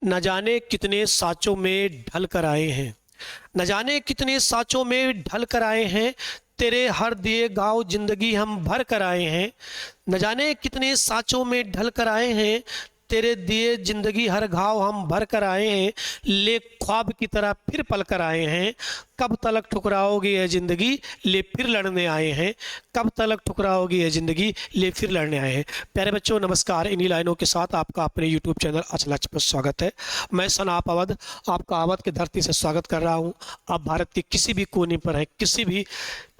न जाने कितने साँचों में ढल कर आए हैं, न जाने कितने साँचों में ढल कर आए हैं, तेरे हर दिए गाँव जिंदगी हम भर कर आए हैं। न जाने कितने साँचों में ढल कर आए हैं, तेरे दिए जिंदगी हर घाव हम भर कर आए हैं। ले ख्वाब की तरह फिर पल कर आए हैं, कब तलक ठुकराओगे ये ज़िंदगी, ले फिर लड़ने आए हैं। कब तलक ठुकराओगे ये ज़िंदगी, ले फिर लड़ने आए हैं। प्यारे बच्चों नमस्कार, इन्हीं लाइनों के साथ आपका अपने यूट्यूब चैनल अचलच पर स्वागत है। मैं सनाप अवध आपका अवध की धरती से स्वागत कर रहा हूं। आप भारत के किसी भी कोने पर हैं, किसी भी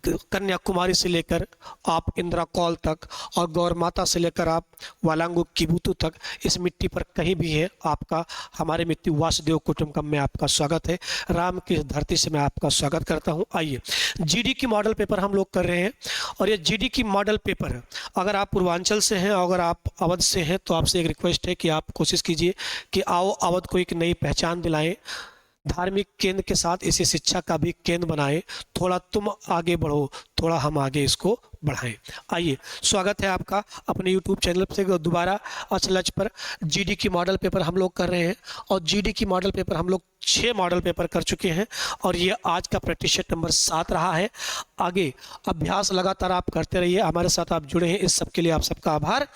कन्याकुमारी से लेकर आप इंदिरा कौल तक और गौर माता से लेकर आप वालांगू किबुतु तक, इस मिट्टी पर कहीं भी है, आपका हमारे मिट्टी वासुदेव कुटुंबकम में आपका स्वागत है। राम की धरती से मैं आपका स्वागत करता हूं। आइए, जीडी की मॉडल पेपर हम लोग कर रहे हैं और ये जीडी की मॉडल पेपर, अगर आप पूर्वांचल से हैं और अगर आप अवध से हैं तो आपसे एक रिक्वेस्ट है कि आप कोशिश कीजिए कि आओ अवध को एक नई पहचान दिलाएं, धार्मिक केंद्र के साथ इसे शिक्षा का भी केंद्र बनाएं। थोड़ा तुम आगे बढ़ो, थोड़ा हम आगे इसको बढ़ाएं। आइए, स्वागत है आपका अपने यूट्यूब चैनल से दोबारा अचलच पर। जीडी की मॉडल पेपर हम लोग कर रहे हैं और जीडी की मॉडल पेपर हम लोग 6 मॉडल पेपर कर चुके हैं और ये आज का प्रैक्टिस सेट नंबर 7 रहा है। आगे अभ्यास लगातार आप करते रहिए, हमारे साथ आप जुड़े हैं, इस सब के लिए आप सबका आभार।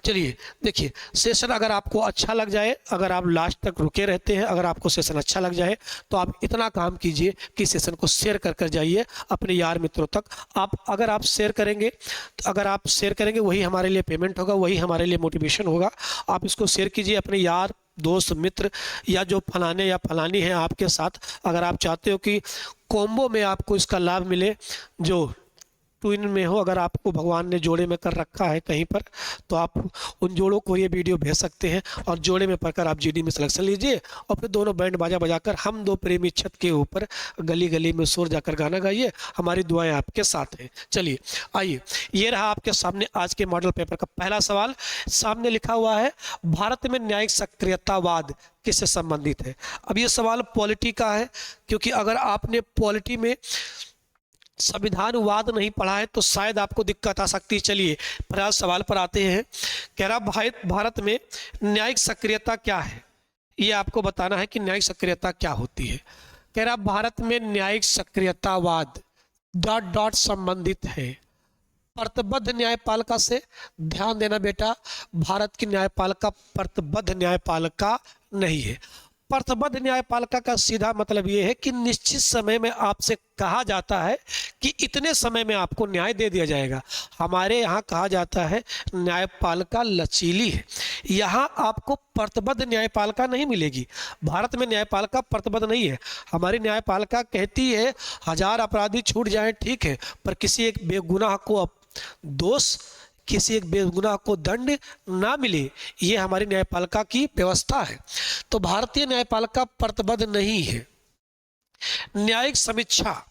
चलिए देखिए, सेशन अगर आपको अच्छा लग जाए, अगर आप लास्ट तक रुके रहते हैं, अगर आपको सेशन अच्छा लग जाए तो आप इतना काम कीजिए कि सेशन को शेयर कर जाइए अपने यार मित्रों तक। आप अगर आप शेयर करेंगे, तो अगर आप शेयर करेंगे वही हमारे लिए पेमेंट होगा, वही हमारे लिए मोटिवेशन होगा। आप इसको शेयर कीजिए अपने यार दोस्त मित्र या जो फलाने या फलानी हैं आपके साथ। अगर आप चाहते हो कि कॉम्बो में आपको इसका लाभ मिले, जो ट्विन में हो, अगर आपको भगवान ने जोड़े में कर रखा है कहीं पर, तो आप उन जोड़ों को ये वीडियो भेज सकते हैं और जोड़े में पढ़कर आप जीडी में सिलेक्शन लीजिए और फिर दोनों बैंड बाजा बजाकर हम दो प्रेमी छत के ऊपर गली गली में शोर जाकर गाना गाइए। हमारी दुआएं आपके साथ हैं। चलिए आइए, ये रहा आपके सामने आज के मॉडल पेपर का पहला सवाल। सामने लिखा हुआ है, भारत में न्यायिक सक्रियतावाद किससे संबंधित है। अब ये सवाल पॉलिटी का है, क्योंकि अगर आपने पॉलिटी में संविधानवाद नहीं पढ़ा है तो शायद आपको दिक्कत आ सकती है। चलिए पहले सवाल पर आते हैं। कह रहा भारत में न्यायिक सक्रियता क्या है, ये आपको बताना है कि न्यायिक सक्रियता क्या होती है। कह रहा भारत में न्यायिक सक्रियतावाद डॉट डॉट संबंधित है प्रतिबद्ध न्यायपालिका से। ध्यान देना बेटा, भारत की न्यायपालिका प्रतिबद्ध न्यायपालिका नहीं है। प्रतिबद्ध न्यायपालिका का सीधा मतलब ये है कि निश्चित समय में आपसे कहा जाता है कि इतने समय में आपको न्याय दे दिया जाएगा। हमारे यहाँ कहा जाता है न्यायपालिका लचीली है। यहाँ आपको प्रतिबद्ध न्यायपालिका नहीं मिलेगी। भारत में न्यायपालिका प्रतिबद्ध नहीं है। हमारी न्यायपालिका कहती है 1000 अपराधी छूट जाएं ठीक है, पर किसी एक बेगुनाह को दोष, किसी एक बेगुनाह को दंड ना मिले, ये हमारी न्यायपालिका की व्यवस्था है। तो भारतीय न्यायपालिका प्रतिबद्ध नहीं है। न्यायिक समीक्षा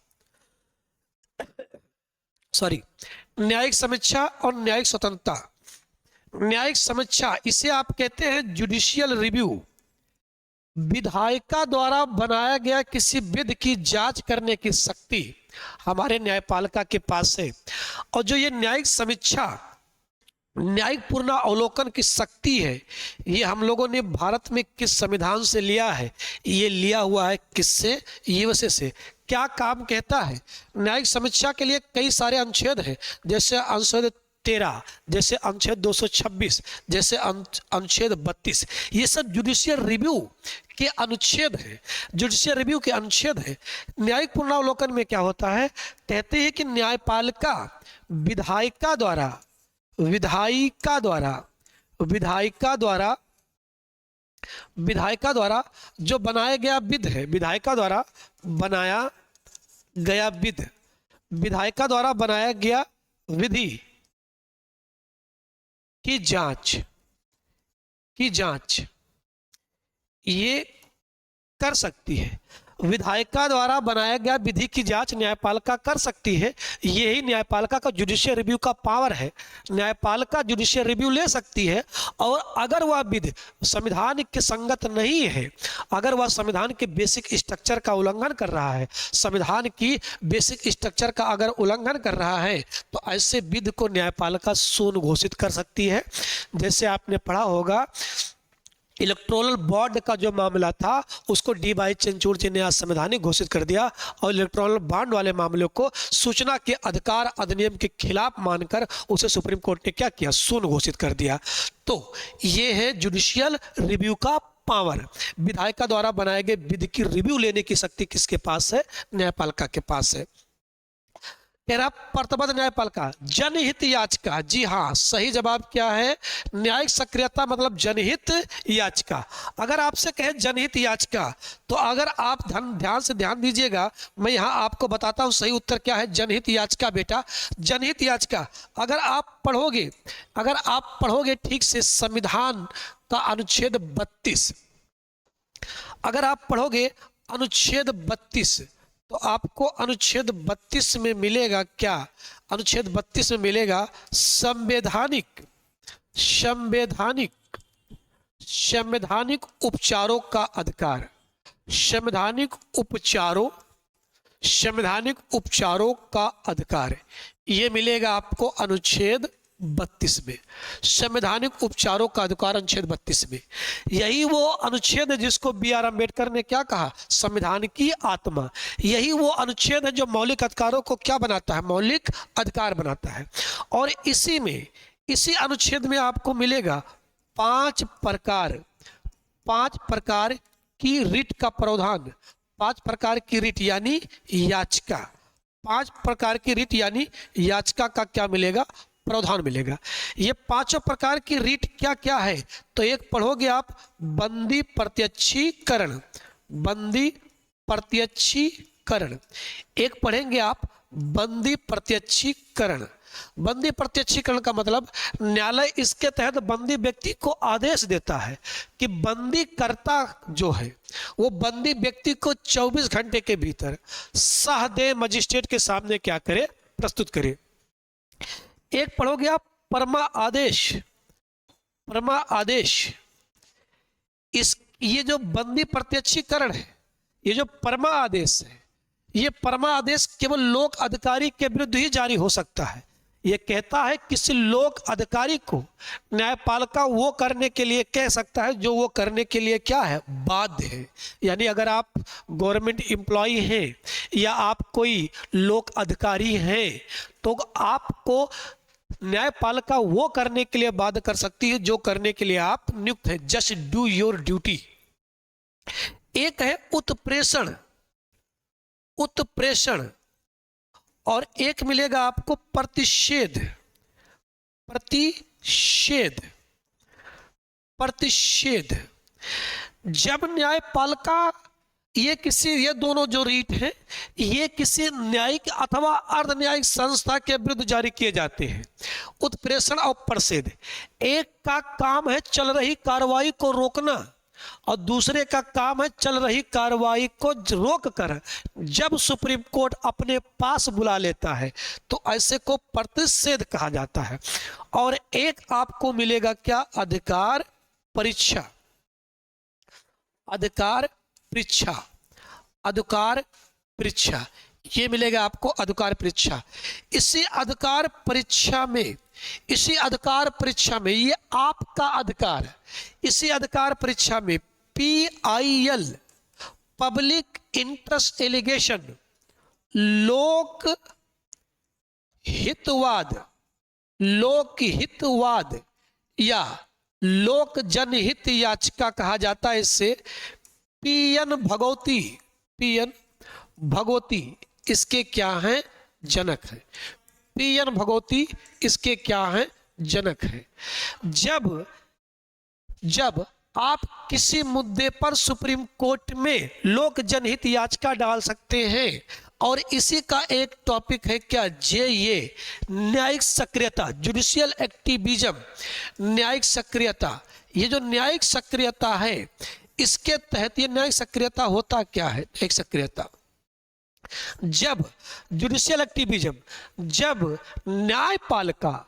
न्यायिक समीक्षा और न्यायिक स्वतंत्रता। न्यायिक समीक्षा इसे आप कहते हैं जुडिशियल रिव्यू। विधायिका द्वारा बनाया गया किसी विधि की जांच करने की शक्ति हमारे न्यायपालिका के पास है। और जो ये न्यायिक समीक्षा, न्यायिक पूर्ण अवलोकन की शक्ति है, ये हम लोगों ने भारत में किस संविधान से लिया है? ये लिया हुआ है किससे? यूएसए से। क्या काम कहता है? न्यायिक समीक्षा के लिए कई सारे अनुच्छेद हैं, जैसे अनुच्छेद 13, जैसे अनुच्छेद 226, जैसे अनुच्छेद 32। ये सब जुडिशियल रिव्यू के अनुच्छेद है, जुडिशियल रिव्यू के अनुच्छेद है। न्यायिक पूर्णावलोकन में क्या होता है? कहते हैं कि न्यायपालिका विधायिका द्वारा जो बनाया गया विध है, विधायिका द्वारा बनाया गया विधि की जांच ये कर सकती है। विधायिका द्वारा बनाया गया विधि की जांच न्यायपालिका कर सकती है। यही न्यायपालिका का जुडिशियल रिव्यू का पावर है। न्यायपालिका जुडिशियल रिव्यू ले सकती है और अगर वह विधि संविधान के संगत नहीं है, अगर वह संविधान के बेसिक स्ट्रक्चर का उल्लंघन कर रहा है, संविधान की बेसिक स्ट्रक्चर का अगर उल्लंघन कर रहा है, तो ऐसे विधि को न्यायपालिका शून्य घोषित कर सकती है। जैसे आपने पढ़ा होगा इलेक्टोरल बॉन्ड का जो मामला था उसको डी वाई चंद्रचूड़ जी ने असंवैधानिक घोषित कर दिया और इलेक्टोरल बॉन्ड वाले मामलों को सूचना के अधिकार अधिनियम के खिलाफ मानकर उसे सुप्रीम कोर्ट ने क्या किया, शून्य घोषित कर दिया। तो ये है जुडिशियल रिव्यू का पावर। विधायिका द्वारा बनाए गए विधि की रिव्यू लेने की शक्ति किसके पास है, न्यायपालिका के पास है। कह रहा प्रतिबद्ध न्यायपालिका जनहित याचिका, जी हाँ सही जवाब क्या है, न्यायिक सक्रियता मतलब जनहित याचिका। अगर आपसे कहे जनहित याचिका तो अगर आप ध्यान से ध्यान दीजिएगा, मैं यहाँ आपको बताता हूँ सही उत्तर क्या है। जनहित याचिका बेटा, जनहित याचिका अगर आप पढ़ोगे ठीक से संविधान का अनुच्छेद 32, अगर आप पढ़ोगे अनुच्छेद 32 तो आपको अनुच्छेद 32 में मिलेगा क्या, अनुच्छेद 32 में मिलेगा संवैधानिक उपचारों का अधिकार, संवैधानिक उपचारों का अधिकार, ये मिलेगा आपको अनुच्छेद 32 में। संवैधानिक उपचारों का अधिकार अनुच्छेद 32 में। यही वो अनुच्छेद है जिसको बी आर अम्बेडकर ने क्या कहा, संविधान की आत्मा। यही वो अनुच्छेद है जो मौलिक अधिकारों को क्या बनाता है, मौलिक अधिकार बनाता है। और इसी अनुच्छेद में आपको मिलेगा 5 प्रकार की रिट का प्रावधान, 5 प्रकार की रिट यानी याचिका, 5 प्रकार की रिट यानी याचिका का क्या मिलेगा, प्रावधान मिलेगा। ये 5 प्रकार की रीट क्या क्या है, तो एक पढ़ोगे आप बंदी प्रत्यक्षीकरण, एक पढ़ेंगे आप बंदी प्रत्यक्षीकरण। बंदी प्रत्यक्षीकरण का मतलब न्यायालय इसके तहत बंदी व्यक्ति को आदेश देता है कि बंदी कर्ता जो है वो बंदी व्यक्ति को 24 घंटे के भीतर सहदेव मजिस्ट्रेट के सामने क्या करे, प्रस्तुत करे। एक पढ़ोगे आप परमा आदेश। ये जो बंदी प्रत्यक्षीकरण है, ये जो परमा आदेश है, ये परमा आदेश केवल लोक अधिकारी के विरुद्ध ही जारी हो सकता है। ये कहता है किसी लोक अधिकारी को न्यायपालिका वो करने के लिए कह सकता है जो वो करने के लिए क्या है, बाध्य है। यानी अगर आप गवर्नमेंट एम्प्लॉय हैं या आप कोई लोक अधिकारी हैं तो आपको न्यायपालिका वो करने के लिए बाध्य कर सकती है जो करने के लिए आप नियुक्त हैं। Just do your duty. एक है उत्प्रेषण और एक मिलेगा आपको प्रतिषेध। जब न्यायपालिका ये दोनों जो रीट हैं ये किसी न्यायिक अथवा अर्ध न्यायिक संस्था के विरुद्ध जारी किए जाते हैं। उत्प्रेषण और प्रतिषेध, एक का काम है चल रही कार्रवाई को रोकना और दूसरे का काम है चल रही कार्रवाई को रोककर जब सुप्रीम कोर्ट अपने पास बुला लेता है तो ऐसे को प्रतिषेध कहा जाता है। और एक आपको मिलेगा क्या, अधिकार परीक्षा, ये मिलेगा आपको अधिकार परीक्षा। इसी अधिकार परीक्षा में ये आपका अधिकार, इसी अधिकार परीक्षा में PIL पब्लिक इंटरेस्ट एलिगेशन, लोक हितवाद या लोक जनहित याचिका कहा जाता है। इससे PN भगवती इसके क्या हैं, जनक है। PN भगवती इसके क्या हैं, जनक है। जब आप किसी मुद्दे पर सुप्रीम कोर्ट में लोक जनहित याचिका डाल सकते हैं और इसी का एक टॉपिक है क्या, ये न्यायिक सक्रियता, जुडिशियल एक्टिविज्म, न्यायिक सक्रियता। ये जो न्यायिक सक्रियता है इसके तहत ये न्यायिक सक्रियता होता क्या है, न्यायिक सक्रियता जब जुडिशियल एक्टिविज्म, जब न्यायपालिका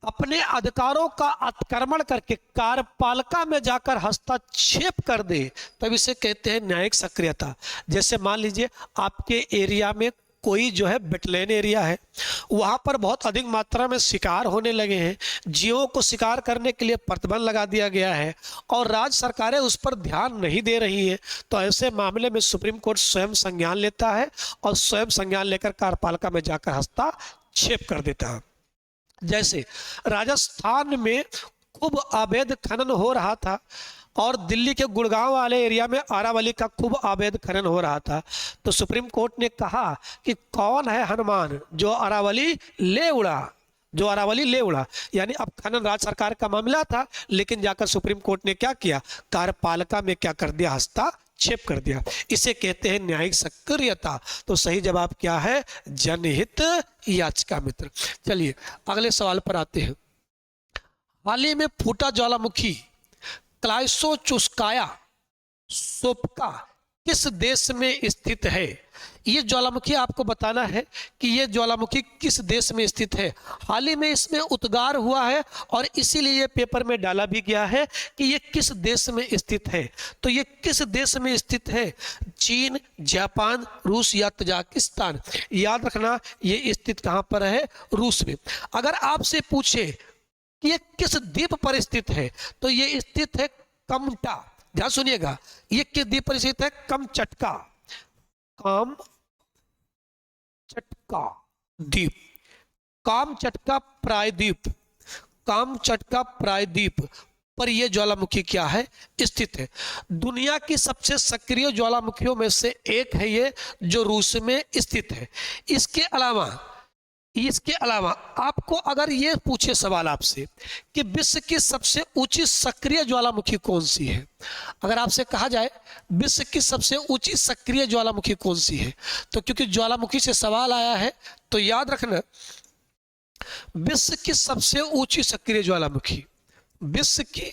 अपने अधिकारों का अतिक्रमण करके कार्यपालिका में जाकर हस्तक्षेप कर दे तब इसे कहते हैं न्यायिक सक्रियता। जैसे मान लीजिए आपके एरिया में कोई जो है वेटलैंड एरिया है, वहाँ पर बहुत अधिक मात्रा में शिकार होने लगे हैं। जीवों को शिकार करने के लिए प्रतिबंध लगा दिया गया है और राज्य सरकारें उस पर ध्यान नहीं दे रही हैं। तो ऐसे मामले में सुप्रीम कोर्ट स्वयं संज्ञान लेता है और स्वयं संज्ञान लेकर कार्यपालिका में जाकर हस्तक्षेप कर देता है। जैसे राजस्थान में खूब अवैध खनन हो रहा था और दिल्ली के गुड़गांव वाले एरिया में अरावली का खूब अवैध खनन हो रहा था, तो सुप्रीम कोर्ट ने कहा कि कौन है हनुमान जो अरावली ले उड़ा, जो अरावली ले उड़ा। यानी अब खनन राज्य सरकार का मामला था, लेकिन जाकर सुप्रीम कोर्ट ने क्या किया, कार्यपालिका में क्या कर दिया, हस्तक्षेप कर दिया। इसे कहते हैं न्यायिक सक्रियता। तो सही जवाब क्या है, जनहित याचिका मित्र। चलिए अगले सवाल पर आते हैं। हाल ही में फूटा ज्वालामुखी क्लाइसोचुस्काया सोप्का किस देश में स्थित है? ये ज्वालामुखी आपको बताना है कि ये ज्वालामुखी किस देश में स्थित है। हाल ही में इसमें उद्गार हुआ है और इसीलिए पेपर में डाला भी गया है कि ये किस देश में स्थित है। तो ये किस देश में स्थित है, चीन, जापान, रूस या तजाकिस्तान। याद रखना ये स्थित कहाँ पर है, रूस में। अगर आपसे पूछे कि ये किस द्वीप पर स्थित है, तो ये स्थित है कमटा। ध्यान सुनिएगा, ये किस द्वीप पर स्थित है, कमचटका, कामचटका द्वीप, कामचटका प्रायद्वीप, कामचटका प्रायद्वीप पर यह ज्वालामुखी क्या है, स्थित है। दुनिया की सबसे सक्रिय ज्वालामुखियों में से एक है ये, जो रूस में स्थित है। इसके अलावा आपको अगर ये पूछे सवाल आपसे कि विश्व की सबसे ऊंची सक्रिय ज्वालामुखी कौन सी है, अगर आपसे कहा जाए विश्व की सबसे ऊंची सक्रिय ज्वालामुखी कौन सी है, तो क्योंकि ज्वालामुखी से सवाल आया है तो याद रखना विश्व की सबसे ऊंची सक्रिय ज्वालामुखी, विश्व की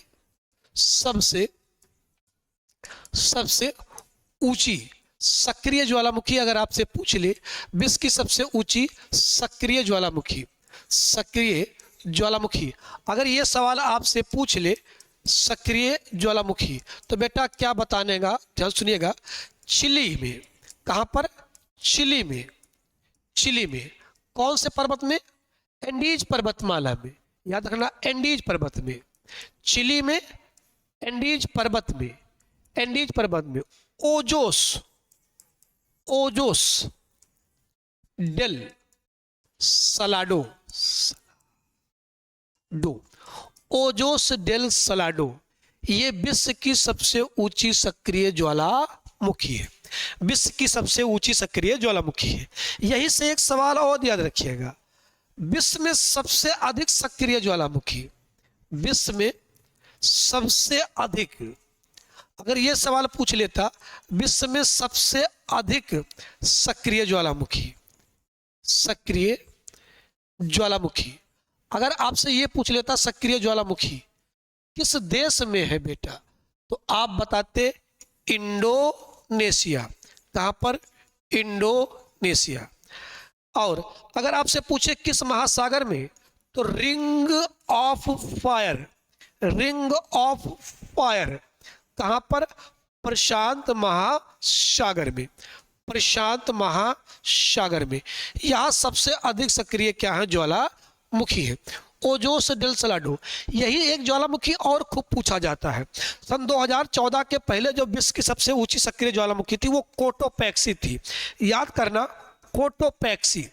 सबसे ऊंची सक्रिय ज्वालामुखी अगर आपसे पूछ ले, विश्व की सबसे ऊंची सक्रिय ज्वालामुखी अगर ये सवाल आपसे पूछ ले, सक्रिय ज्वालामुखी, तो बेटा क्या बताने का, ध्यान सुनिएगा। चिली में, कहां पर, चिली में कौन से पर्वत में, एंडीज पर्वतमाला में। याद रखना एंडीज पर्वत में, चिली में एंडीज पर्वत में Ojos del Salado, Ojos del Salado ये विश्व की सबसे ऊंची सक्रिय ज्वालामुखी है, विश्व की सबसे ऊंची सक्रिय ज्वालामुखी है। यही से एक सवाल और याद रखिएगा, विश्व में सबसे अधिक सक्रिय ज्वालामुखी, विश्व में सबसे अधिक, अगर यह सवाल पूछ लेता विश्व में सबसे अधिक सक्रिय ज्वालामुखी, अगर आपसे यह पूछ लेता सक्रिय ज्वालामुखी किस देश में है बेटा, तो आप बताते इंडोनेशिया। कहां पर, इंडोनेशिया। और अगर आपसे पूछे किस महासागर में, तो रिंग ऑफ फायर कहां पर, प्रशांत महासागर में, यहां सबसे अधिक सक्रिय क्या है, ज्वालामुखी है, ओजोस डेल सलाडो। यही एक ज्वालामुखी और खूब पूछा जाता है। सन 2014 के पहले जो विश्व की सबसे ऊंची सक्रिय ज्वालामुखी थी वो कोटोपैक्सी थी। याद करना कोटोपैक्सी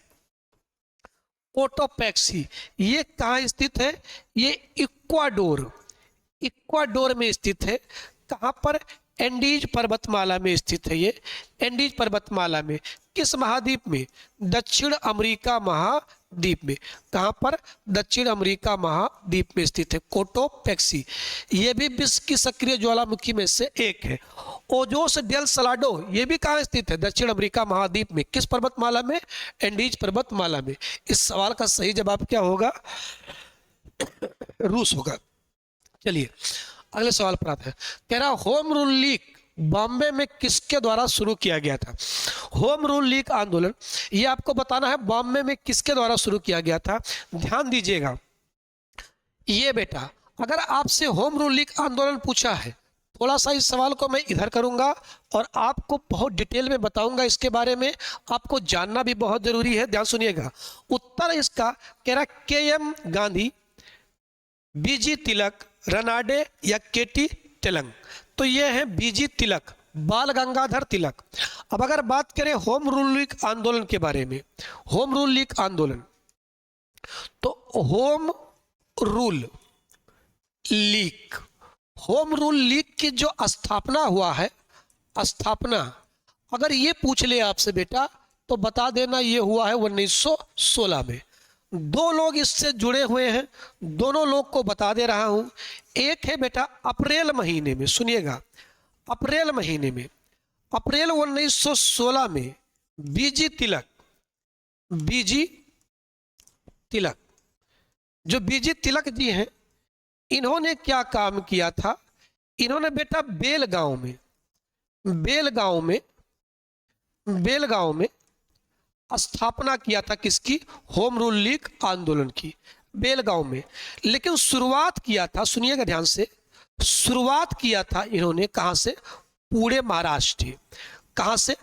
ये कहाँ स्थित है, ये इक्वाडोर में स्थित है। कहां पर, एंडीज पर्वतमाला में स्थित है। ये एंडीज पर्वतमाला में किस महाद्वीप में, दक्षिण अमेरिका महाद्वीप में। कहां पर, दक्षिण अमेरिका महाद्वीप में स्थित है कोटोपैक्सी। ये भी विश्व की सक्रिय ज्वालामुखी में से एक है। ओजोस डेल सलाडो ये भी कहां स्थित है, दक्षिण अमेरिका महाद्वीप में। किस पर्वतमाला में, एंडीज पर्वतमाला में। इस सवाल का सही जवाब क्या होगा, रूस होगा। चलिए अगले सवाल पर आते हैं। कह रहा होम रूल लीग बॉम्बे में किसके द्वारा शुरू किया गया था। होम रूल लीग आंदोलन, ये आपको बताना है बॉम्बे में किसके द्वारा शुरू किया गया था। ध्यान दीजिएगा ये बेटा, अगर आपसे होम रूल लीग आंदोलन पूछा है, थोड़ा सा इस सवाल को मैं इधर करूंगा और आपको बहुत डिटेल में बताऊंगा इसके बारे में, आपको जानना भी बहुत जरूरी है। ध्यान सुनिएगा। उत्तर इसका कह रहा के.एम. गांधी, बीजी तिलक, रनाडे या केटी तेलंग। तो ये है बीजी तिलक, बाल गंगाधर तिलक। अब अगर बात करें होम रूल लीग आंदोलन के बारे में, होम रूल लीग आंदोलन, तो home rule league, home rule league की जो स्थापना हुआ है, स्थापना अगर ये पूछ ले आपसे बेटा तो बता देना ये हुआ है 1916 में। दो लोग इससे जुड़े हुए हैं, दोनों लोग को बता दे रहा हूं। एक है बेटा अप्रैल महीने में, सुनिएगा, अप्रैल महीने में, अप्रैल 1916 में बीजी तिलक, बीजी तिलक, जो बीजी तिलक जी हैं, इन्होंने क्या काम किया था? इन्होंने बेटा बेलगांव में, बेलगांव में, बेलगांव में स्थापना किया था किसकी? होम रूल लीग आंदोलन की, बेलगांव में। लेकिन शुरुआत किया था, सुनिएगा ध्यान से, शुरुआत किया था इन्होंने कहां से? पूरे महाराष्ट्र। कहां से?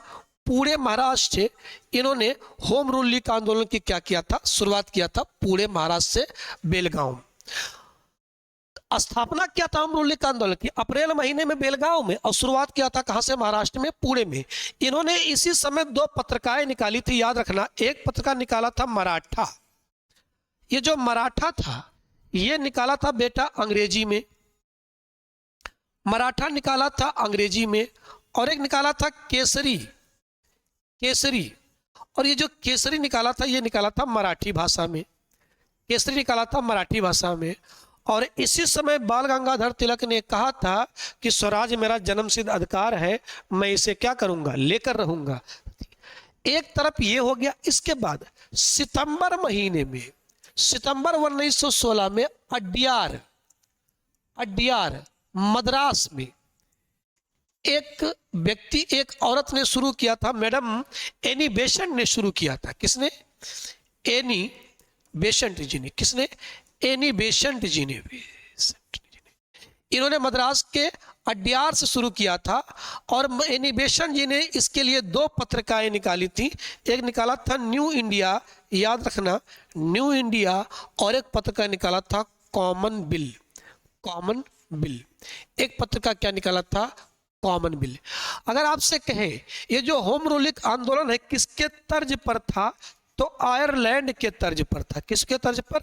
पूरे महाराष्ट्र। इन्होंने होम रूल लीग आंदोलन की क्या किया था? शुरुआत किया था पूरे महाराष्ट्र से, बेलगांव। स्थापना किया था होम रूल लीग आंदोलन की अप्रैल महीने में बेलगांव में, और शुरुआत किया था कहां से? महाराष्ट्र में, पुणे में। इन्होंने इसी समय दो पत्रिकाएं निकाली थी, याद रखना। एक पत्रिका निकाला था मराठा, ये जो मराठा था ये निकाला था बेटा अंग्रेजी में, मराठा निकाला था अंग्रेजी में, और एक निकाला था केसरी, केसरी। और ये जो केसरी निकाला था ये निकाला था मराठी भाषा में, केसरी निकाला था मराठी भाषा में। और इसी समय बाल गंगाधर तिलक ने कहा था कि स्वराज मेरा जन्मसिद्ध अधिकार है, मैं इसे क्या करूंगा? लेकर रहूंगा। एक तरफ ये हो गया। इसके बाद सितंबर महीने में, सितंबर 1916 में अड्यार, अड्यार मद्रास में एक व्यक्ति, एक औरत ने शुरू किया था, मैडम एनी बेसेंट ने शुरू किया था। किसने? एनी बेसेंट जी ने। किसने? एनी बेसेंट जी ने। इन्होंने मद्रास के अड्यार से शुरू किया था, और एनी बेसेंट जी ने इसके लिए दो पत्रिकाएं निकाली थी। एक निकाला था न्यू इंडिया, याद रखना, न्यू इंडिया, और एक पत्रिका निकाला था कॉमन बिल, कॉमन बिल। एक पत्रिका क्या निकाला था? Common bill. अगर आपसे कहे ये जो होम रूल लीग आंदोलन है किसके तर्ज पर था, तो आयरलैंड के तर्ज पर था। किसके तर्ज पर?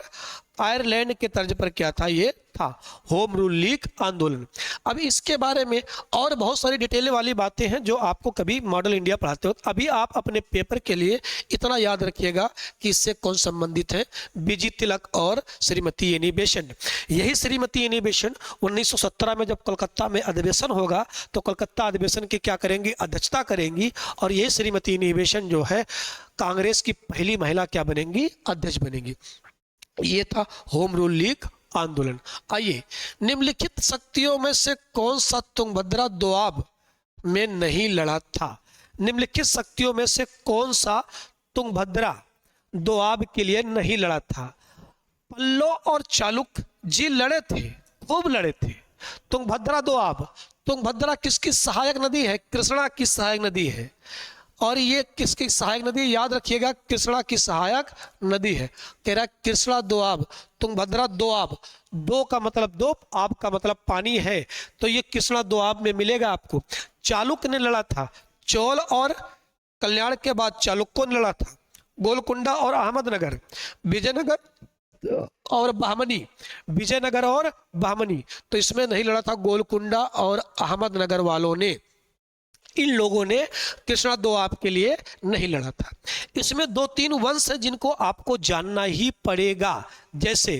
आयरलैंड के तर्ज पर क्या था? ये था होम रूल लीग आंदोलन। अब इसके बारे में और बहुत सारी डिटेल वाली बातें हैं जो आपको कभी मॉडल इंडिया पढ़ाते हो। अभी आप अपने पेपर के लिए इतना याद रखिएगा कि इससे कौन संबंधित है, बीजी तिलक और श्रीमती एनी बेसेंट। यही श्रीमती एनी बेसेंट 1917 में जब कोलकाता में अधिवेशन होगा तो कोलकाता अधिवेशन की क्या करेंगी? अध्यक्षता करेंगी। और यही श्रीमती एनी बेसेंट जो है कांग्रेस की पहली महिला क्या बनेंगी? अध्यक्ष बनेंगी। ये था होम रूल लीग आंदोलन। आइए, निम्नलिखित शक्तियों में से कौन सा तुंगभद्रा दोआब में नहीं लड़ा था? निम्नलिखित शक्तियों में से कौन सा तुंगभद्रा दोआब के लिए नहीं लड़ा था? पल्लो और चालुक्य जी लड़े थे, खूब लड़े थे। तुंगभद्रा दोआब, तुंगभद्रा किसकी सहायक नदी है? कृष्णा की सहायक नदी है। और ये किसकी सहायक नदी? याद रखिएगा, कृष्णा की सहायक नदी है। कह रहा कृष्णा दोआब, तुंगभद्रा दोआब, दो का मतलब दो, आब का मतलब पानी है, तो ये कृष्णा दोआब में मिलेगा आपको। चालुक्य ने लड़ा था, चोल और कल्याण के बाद चालुक्यों ने लड़ा था। गोलकुंडा और अहमदनगर, विजयनगर और बहमनी, विजयनगर और बहमनी, तो इसमें नहीं लड़ा था गोलकुंडा और अहमदनगर वालों ने। इन लोगों ने कृष्णा दोआब के लिए नहीं लड़ा था। इसमें दो तीन वंश है जिनको आपको जानना ही पड़ेगा। जैसे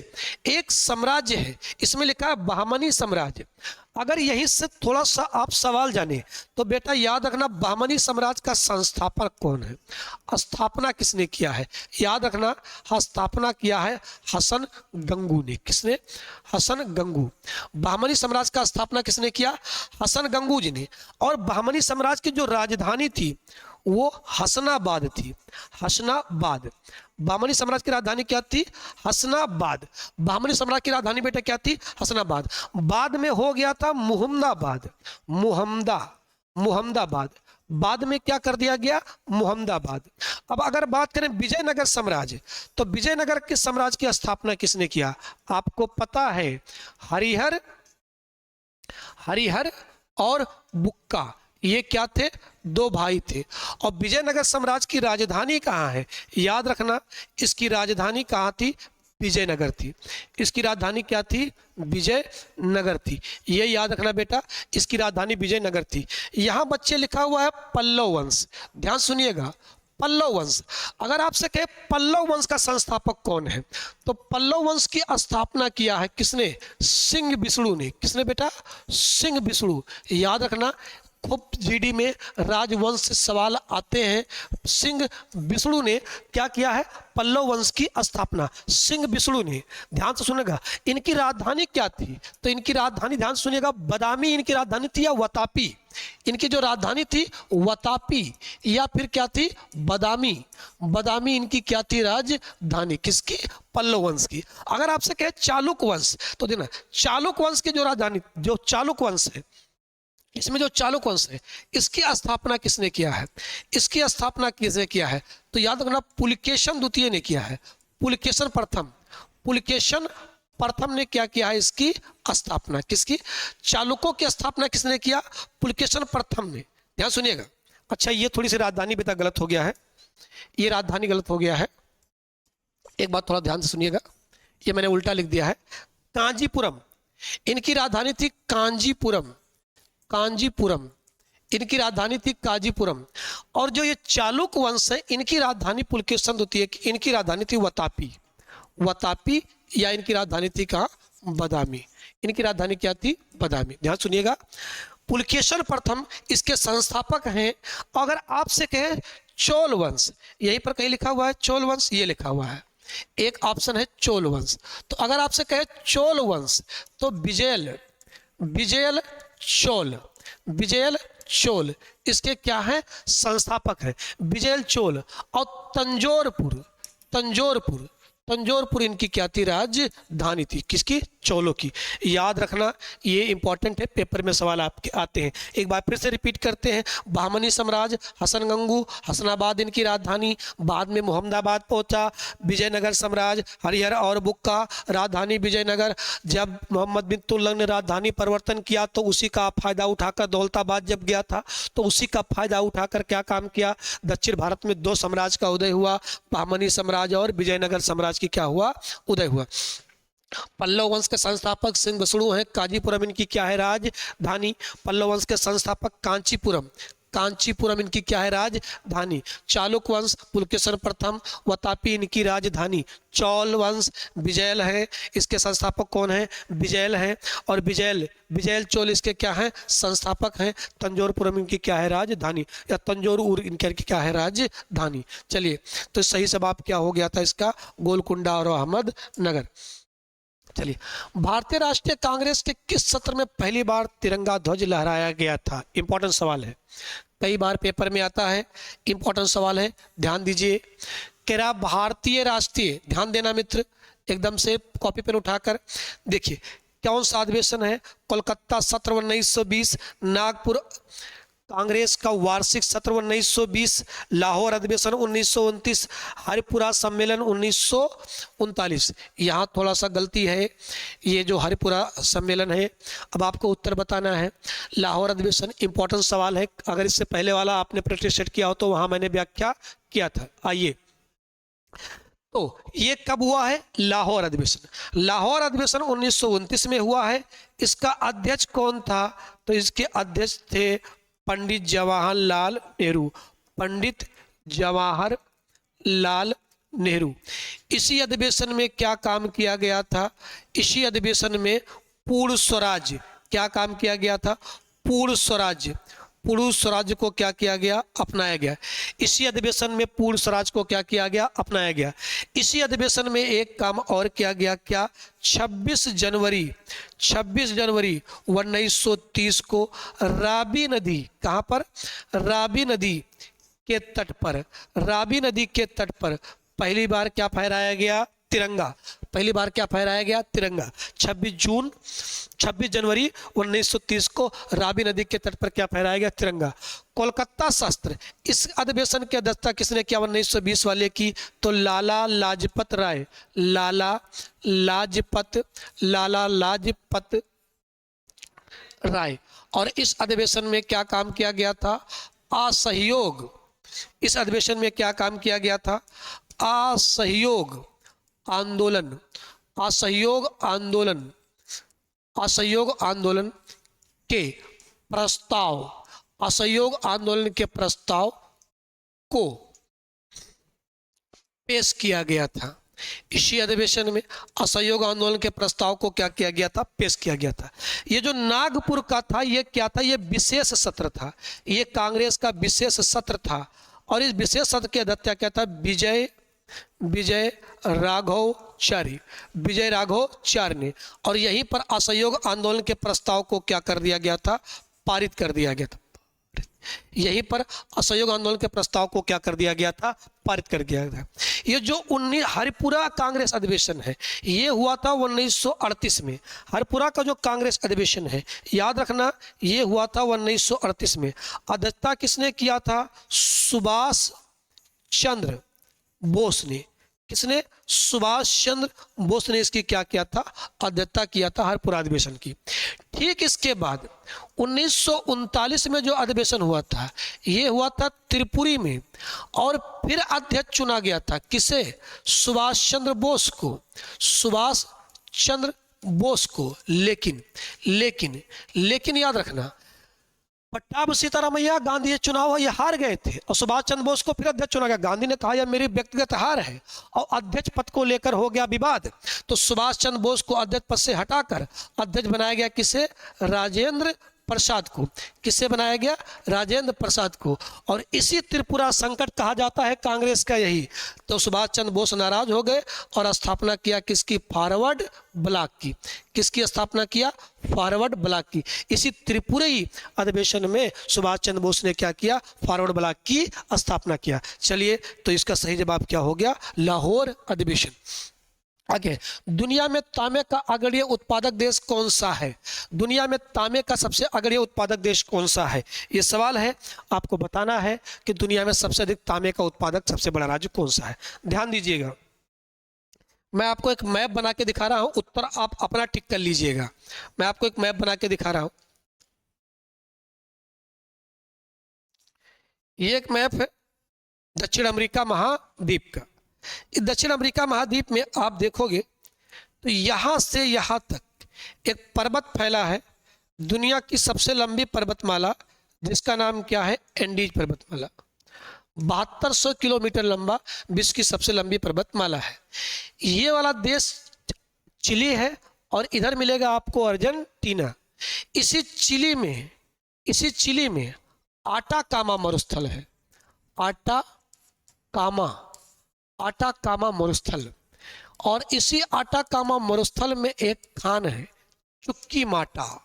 एक साम्राज्य है, इसमें लिखा है बहमनी साम्राज्य। अगर यहीं से थोड़ा सा आप सवाल जाने तो बेटा याद रखना, बहमनी साम्राज्य का संस्थापक कौन है? स्थापना किसने किया है? याद रखना, स्थापना किया है हसन गंगू ने। किसने? हसन गंगू। बहमनी साम्राज्य का स्थापना किसने किया? हसन गंगू जी ने। और बहमनी साम्राज्य की जो राजधानी थी वो हसनाबाद थी। हसनाबाद। बहमनी साम्राज्य की राजधानी क्या थी? हसनाबाद। बहमनी साम्राज्य की राजधानी बेटा क्या थी? हसनाबाद। बाद में हो गया था मुहम्मदाबाद। मुहम्मदाबाद। बाद में क्या कर दिया गया? मुहम्मदाबाद। अब अगर बात करें विजयनगर साम्राज्य, तो विजयनगर के साम्राज्य की स्थापना किसने किया? आपको पता है, हरिहर और बुक्का, ये क्या थे? दो भाई थे। और विजयनगर साम्राज्य की राजधानी कहाँ है? याद रखना, इसकी राजधानी कहाँ थी? विजयनगर थी। इसकी राजधानी क्या थी? विजयनगर थी। ये याद रखना बेटा, इसकी राजधानी विजयनगर थी। यहाँ बच्चे लिखा हुआ है पल्लव वंश, ध्यान सुनिएगा, पल्लव वंश। अगर आपसे कहे पल्लव वंश का संस्थापक कौन है, तो पल्लव वंश की स्थापना किया है किसने? सिंह बिष्णु ने। किसने बेटा? सिंह बिष्णु। याद रखना, खूब जीडी में राजवंश से सवाल आते हैं। सिंह बिष्णु ने क्या किया है? पल्लव वंश की स्थापना सिंह बिष्णु ने। ध्यान से सुनेगा, इनकी राजधानी क्या थी? तो इनकी राजधानी, ध्यान सुनिएगा, बदामी इनकी राजधानी थी या वतापी? इनकी जो राजधानी थी वतापी या फिर क्या थी? बदामी। बदामी इनकी क्या थी? राजधानी। किसकी? पल्लव वंश की। अगर आपसे कहे चालुक वंश, तो देखना, चालुक वंश की जो राजधानी, जो चालुक वंश है, इसमें जो चालुक वंश है, इसकी स्थापना किसने किया है? इसकी स्थापना किसने किया है? तो याद रखना, पुलकेशन द्वितीय ने किया है। पुलकेशन प्रथम ने क्या किया है? इसकी स्थापना। किसकी? चालुकों की स्थापना किसने किया? पुलकेशन प्रथम ने। ध्यान सुनिएगा। अच्छा, ये थोड़ी सी राजधानी बेटा गलत हो गया है, ये राजधानी गलत हो गया है। एक बात थोड़ा ध्यान से सुनिएगा, ये मैंने उल्टा लिख दिया है। कांजीपुरम, इनकी राजधानी थी कांजीपुरम। कांजीपुरम इनकी राजधानी थी कांजीपुरम। और जो ये चालुक वंश है, इनकी राजधानी पुलकेशन द्वितीय की, इनकी राजधानी थी वतापी। वतापी या इनकी राजधानी थी कहाँ? बदामी। इनकी राजधानी क्या थी? बदामी। ध्यान सुनिएगा, पुलकेशन प्रथम इसके संस्थापक हैं। अगर आपसे कहे चोल वंश, यहीं पर कहीं लिखा हुआ है चोल वंश, ये लिखा हुआ है, एक ऑप्शन है चोल वंश। तो अगर आपसे कहे चोल वंश, तो विजयल चोल इसके क्या है? संस्थापक है, विजयल चोल। और तंजौरपुर इनकी क्या थी? राजधानी थी। किसकी? चोलों की। याद रखना, ये इंपॉर्टेंट है, पेपर में सवाल आपके आते हैं। एक बार फिर से रिपीट करते हैं। बहमनी साम्राज्य, हसनगंगू, हसनाबाद इनकी राजधानी, बाद में मुहम्मदाबाद पहुंचा। विजयनगर साम्राज्य, हरिहर और बुक्का, राजधानी विजयनगर। जब मोहम्मद बिन तुगलक ने राजधानी परिवर्तन किया तो उसी का फायदा उठाकर, दौलताबाद जब गया था तो उसी का फायदा उठाकर क्या काम किया? दक्षिण भारत में दो साम्राज्य का उदय हुआ, बहमनी साम्राज्य और विजयनगर साम्राज्य की क्या हुआ? उदय हुआ। पल्लव वंश के संस्थापक सिंह बिष्णु हैं। कांजीपुरम इनकी क्या है? राजधानी। पल्लव वंश के संस्थापक कांचीपुरम इनकी क्या है? राजधानी। चालुक वंश पुलकेशन प्रथम, वतापी इनकी राजधानी। चौल वंश विजयल है, इसके संस्थापक कौन है? विजयल है। और विजयल चोल इसके क्या है? संस्थापक हैं। तंजौरपुरम इनकी क्या है? राजधानी, या तंजौर इनकी क्या है? राजधानी। चलिए, तो सही जवाब क्या हो गया था इसका? गोलकुंडा और अहमदनगर। चलिए, भारतीय राष्ट्रीय कांग्रेस के किस सत्र में पहली बार तिरंगा ध्वज लहराया गया था? इंपॉर्टेंट सवाल है, कई बार पेपर में आता है, इंपॉर्टेंट सवाल है, ध्यान दीजिए। केरा भारतीय राष्ट्रीय, ध्यान देना मित्र, एकदम से कॉपी पेन उठाकर देखिए कौन सा अधिवेशन है? कोलकाता सत्र 1920, नागपुर कांग्रेस का वार्षिक सत्र 1920, लाहौर अधिवेशन 1929, हरिपुरा सम्मेलन 1939। यहाँ थोड़ा सा गलती है, ये जो हरिपुरा सम्मेलन है, अब आपको उत्तर बताना है। लाहौर अधिवेशन इंपॉर्टेंट सवाल है, अगर इससे पहले वाला आपने प्रैक्टिस सेट किया हो तो वहाँ मैंने व्याख्या किया था। आइए, तो ये कब हुआ है? लाहौर अधिवेशन। लाहौर अधिवेशन 1929 में हुआ है। इसका अध्यक्ष कौन था? तो इसके अध्यक्ष थे पंडित जवाहरलाल नेहरू। पंडित जवाहरलाल नेहरू। इसी अधिवेशन में क्या काम किया गया था? इसी अधिवेशन में पूर्ण स्वराज्य, क्या काम किया गया था? पूर्ण स्वराज्य को क्या किया गया? अपनाया गया। इसी अधिवेशन में पूर्ण स्वराज को क्या किया गया? अपनाया गया। इसी अधिवेशन में एक काम और किया गया, क्या? 26 जनवरी 1930 को रावी नदी, कहाँ पर? रावी नदी के तट पर, रावी नदी के तट पर पहली बार क्या फहराया गया? तिरंगा। पहली बार क्या फहराया गया? तिरंगा। 26 जनवरी 1930 को रावी नदी के तट पर क्या फहराया गया? तिरंगा। कोलकाता शस्त्र, इस अधिवेशन की अध्यक्षता किसने किया 1920 वाले की? तो लाला लाजपत राय। लाला लाजपत राय। और इस अधिवेशन में क्या काम किया गया था? असहयोग। इस अधिवेशन में क्या काम किया गया था? असहयोग आंदोलन। असहयोग आंदोलन, असहयोग आंदोलन के प्रस्ताव, असहयोग आंदोलन के प्रस्ताव को पेश किया गया था। इसी अधिवेशन में असहयोग आंदोलन के प्रस्ताव को क्या किया गया था? पेश किया गया था। ये जो नागपुर का था, ये क्या था? ये विशेष सत्र था। ये कांग्रेस का विशेष सत्र था। और इस विशेष सत्र की अध्यक्षता क्या था? विजय राघवाचार्य ने। और यहीं पर असहयोग आंदोलन के प्रस्ताव को क्या कर दिया गया था? पारित कर दिया गया था। यहीं पर असहयोग आंदोलन के प्रस्ताव को क्या कर दिया गया था? पारित कर दिया गया था। ये जो हरिपुरा कांग्रेस अधिवेशन है, ये हुआ था 1938 में। हरिपुरा का जो कांग्रेस अधिवेशन है, याद रखना, ये हुआ था 1938 में। अध्यक्षता किसने किया था? सुभाष चंद्र बोस ने। किसने? सुभाष चंद्र बोस ने इसकी क्या किया था? अध्यक्षता किया था हरिपुरा अधिवेशन की। ठीक इसके बाद 1939 में जो अधिवेशन हुआ था, ये हुआ था त्रिपुरी में। और फिर अध्यक्ष चुना गया था किसे? सुभाष चंद्र बोस को। सुभाष चंद्र बोस को। लेकिन याद रखना, पट्टाभ सीतारामैया गांधी ये चुनाव ये हार गए थे और सुभाष चंद्र बोस को फिर अध्यक्ष चुना गया। गांधी ने कहा यह मेरी व्यक्तिगत हार है और अध्यक्ष पद को लेकर हो गया विवाद। तो सुभाष चंद्र बोस को अध्यक्ष पद से हटाकर अध्यक्ष बनाया गया किसे? राजेंद्र प्रसाद को। किसे बनाया गया? राजेंद्र प्रसाद को। और इसी त्रिपुरा संकट कहा जाता है कांग्रेस का यही। तो सुभाष चंद्र बोस नाराज हो गए और स्थापना किया किसकी? फॉरवर्ड ब्लॉक की। किसकी स्थापना किया? फॉरवर्ड ब्लॉक की। इसी त्रिपुरी अधिवेशन में सुभाष चंद्र बोस ने क्या किया? फॉरवर्ड ब्लॉक की स्थापना किया। चलिए, तो इसका सही जवाब क्या हो गया? लाहौर अधिवेशन। आगे, दुनिया में तांबे का अग्रणी उत्पादक देश कौन सा है? दुनिया में तांबे का सबसे अग्रणी उत्पादक देश कौन सा है? ये सवाल है। आपको बताना है कि दुनिया में सबसे अधिक तांबे का उत्पादक सबसे बड़ा राज्य कौन सा है। ध्यान दीजिएगा, मैं आपको एक मैप बना के दिखा रहा हूं, उत्तर आप अपना टिक कर लीजिएगा। मैं आपको एक मैप बना के दिखा रहा हूं। ये एक मैप है दक्षिण अमेरिका महाद्वीप का। इस दक्षिण अमेरिका महाद्वीप में आप देखोगे तो यहां से यहां तक एक पर्वत फैला है, दुनिया की सबसे लंबी पर्वतमाला, जिसका नाम क्या है? एंडीज पर्वतमाला। 7200 किलोमीटर लंबा विश्व की सबसे लंबी पर्वतमाला है। ये वाला देश चिली है और इधर मिलेगा आपको अर्जेंटीना। इसी चिली में आटाकामा मरुस्थल है। आटाकामा मरुस्थल। और इसी आटाकामा मरुस्थल में एक खान है चुक्की माटा।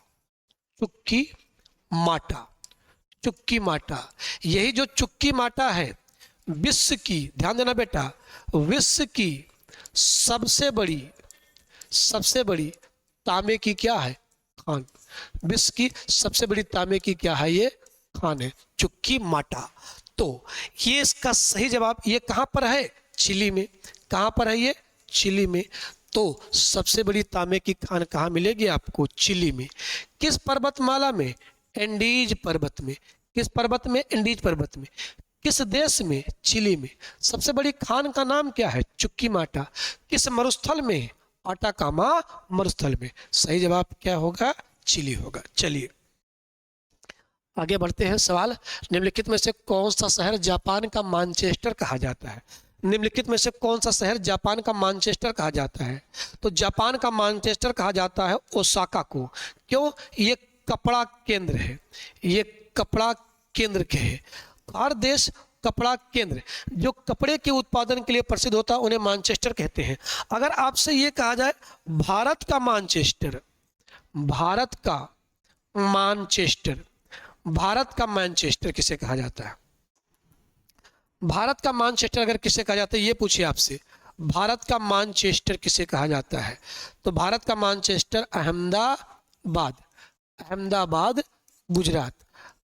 यही जो चुक्की माटा है, विश्व की, ध्यान देना बेटा, विश्व की सबसे बड़ी तांबे की क्या है? खान। विश्व की सबसे बड़ी तांबे की क्या है? ये खान है, चुक्की माटा। तो ये इसका सही जवाब, ये कहां पर है? चिली में। कहां पर है ये? चिली में। तो सबसे बड़ी तांबे की खान कहां मिलेगी आपको? चिली में। किस पर्वतमाला में? एंडीज पर्वत में। किस पर्वत में? एंडीज पर्वत में। किस देश में? चिली में। सबसे बड़ी खान का नाम क्या है? चुक्की माटा। किस मरुस्थल में? आटाकामा मरुस्थल में। सही जवाब क्या होगा? चिली होगा। चलिए आगे बढ़ते हैं। सवाल, निम्नलिखित में से कौन सा शहर जापान का मैनचेस्टर कहा जाता है? निम्नलिखित में से कौन सा शहर जापान का मैनचेस्टर कहा जाता है? तो जापान का मैनचेस्टर कहा जाता है ओसाका को। क्यों? ये कपड़ा केंद्र है। ये कपड़ा केंद्र के है। हर देश कपड़ा केंद्र, जो कपड़े के उत्पादन के लिए प्रसिद्ध होता है, उन्हें मैनचेस्टर कहते हैं। अगर आपसे ये कहा जाए भारत का मैनचेस्टर किसे कहा जाता है? भारत का मानचेस्टर अगर किसे कहा जाता है, ये पूछिए आपसे, भारत का मानचेस्टर किसे कहा जाता है? तो भारत का मानचेस्टर अहमदाबाद, अहमदाबाद गुजरात,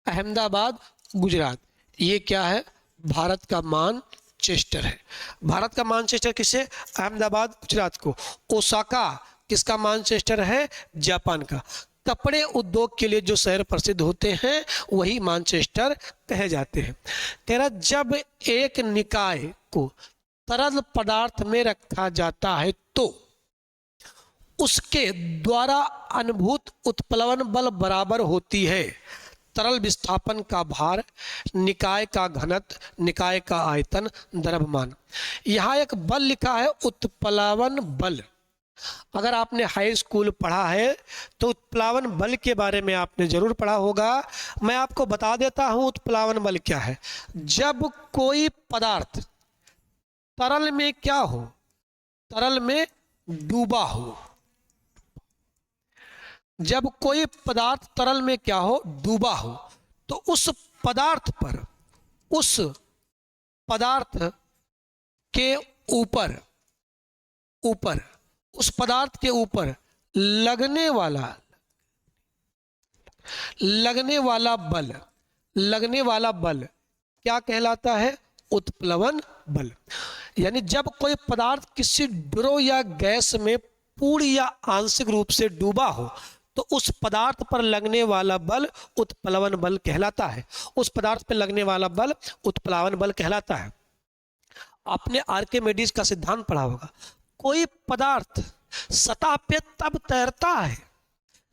अहमदाबाद गुजरात, ये क्या है? भारत का मानचेस्टर है। भारत का मानचेस्टर किसे? अहमदाबाद गुजरात को। ओसाका किसका मानचेस्टर है? जापान का। कपड़े उद्योग के लिए जो शहर प्रसिद्ध होते हैं वही मानचेस्टर कहे जाते हैं। कह रहा जब एक निकाय को तरल पदार्थ में रखा जाता है तो उसके द्वारा अनुभूत उत्प्लवन बल बराबर होती है तरल विस्थापन का भार, निकाय का घनत्व, निकाय का आयतन, द्रव्यमान। यहाँ एक बल लिखा है उत्प्लावन बल। अगर आपने हाई स्कूल पढ़ा है तो उत्प्लावन बल के बारे में आपने जरूर पढ़ा होगा। मैं आपको बता देता हूँ उत्प्लावन बल क्या है। जब कोई पदार्थ तरल में क्या हो? तरल में डूबा हो। जब कोई पदार्थ तरल में क्या हो? डूबा हो, तो उस पदार्थ पर, उस पदार्थ के ऊपर उस पदार्थ के ऊपर लगने वाला बल क्या कहलाता है? उत्प्लवन बल। यानी जब कोई पदार्थ किसी द्रव या गैस में पूर्ण या आंशिक रूप से डूबा हो तो उस पदार्थ पर लगने वाला बल उत्प्लवन बल कहलाता है। उस पदार्थ पर लगने वाला बल उत्प्लावन बल कहलाता है। आपने आर्किमिडीज का सिद्धांत पढ़ा होगा। कोई पदार्थ सतह पे तब तैरता है